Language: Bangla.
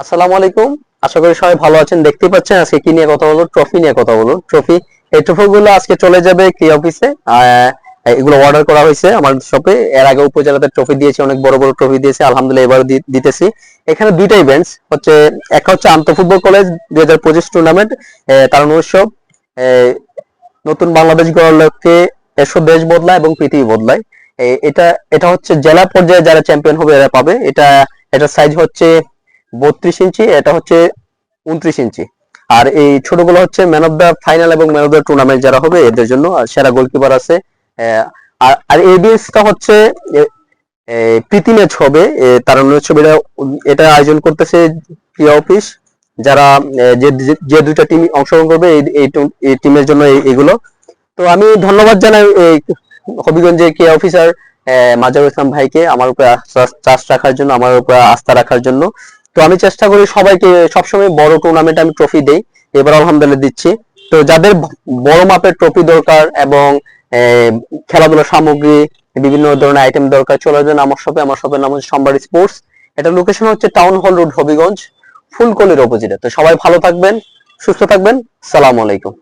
আসসালামু আলাইকুম। আশা করি সবাই ভালো আছেন। দেখতে পাচ্ছেন আজকে কি নিয়ে কথা বলবো, ট্রফি নিয়ে কথা বলবো। ট্রফি, এই ট্রফিগুলো আজকে চলে যাবে কি অফিসে। এগুলো অর্ডার করা হয়েছে আমার শপে। এর আগে উপজেলাতে ট্রফি দিয়েছি, অনেক বড় বড় ট্রফি দিয়েছি, আলহামদুলিল্লাহ এবার দিতেছি। এখানে দুইটা ইভেন্টস হচ্ছে, একটা হচ্ছে আন্তঃ ফুটবল কলেজ 2025 টুর্নামেন্ট, তারুণ্য উৎসব, আহ, নতুন বাংলাদেশ গড়ার লক্ষ্যে এসো দেশ বদলায় এবং পৃথিবী বদলায়। এটা এটা হচ্ছে জেলা পর্যায়ে যারা চ্যাম্পিয়ন হবে এরা পাবে। এটা সাইজ হচ্ছে 32 ইঞ্চি, এটা হচ্ছে 29 ইঞ্চি। আর এই ছোটগুলো হচ্ছে ম্যান অফ দা ফাইনাল এবং ম্যান অফ দা টুর্নামেন্ট যারা হবে এদের জন্য। আর সেরা গোলকিপার আছে। আর এবিএসটা হচ্ছে প্রীতি ম্যাচ হবে, তারুণ্য উৎসব। এটা আয়োজন করতেছে ক্রিয়া অফিস। যারা যে যে দুইটা টিম অংশগ্রহণ করবে এই টিমের জন্য এগুলো। তো আমি ধন্যবাদ জানাই এই হবিগঞ্জের কে অফিসার মাজারুল ইসলাম ভাইকে আমার উপরে ট্রাস্ট রাখার জন্য, আমার উপরে আস্থা রাখার জন্য। তো আমি চেষ্টা করি সবাইকে সবসময় বড় টুর্নামেন্টে আমি ট্রফি দেই, এবার আলহামদুলিল্লাহ দিচ্ছি। তো যাদের বড় মাপের ট্রফি দরকার এবং খেলাধুলার সামগ্রী, বিভিন্ন ধরনের আইটেম দরকার, চলে যান আমার শপে। আমার শপের নাম হচ্ছে সম্রাট স্পোর্টস। এটা লোকেশন হচ্ছে টাউন হল রোড, হবিগঞ্জ, ফুলকলির অপোজিটে। তো সবাই ভালো থাকবেন, সুস্থ থাকবেন। সালাম আলাইকুম।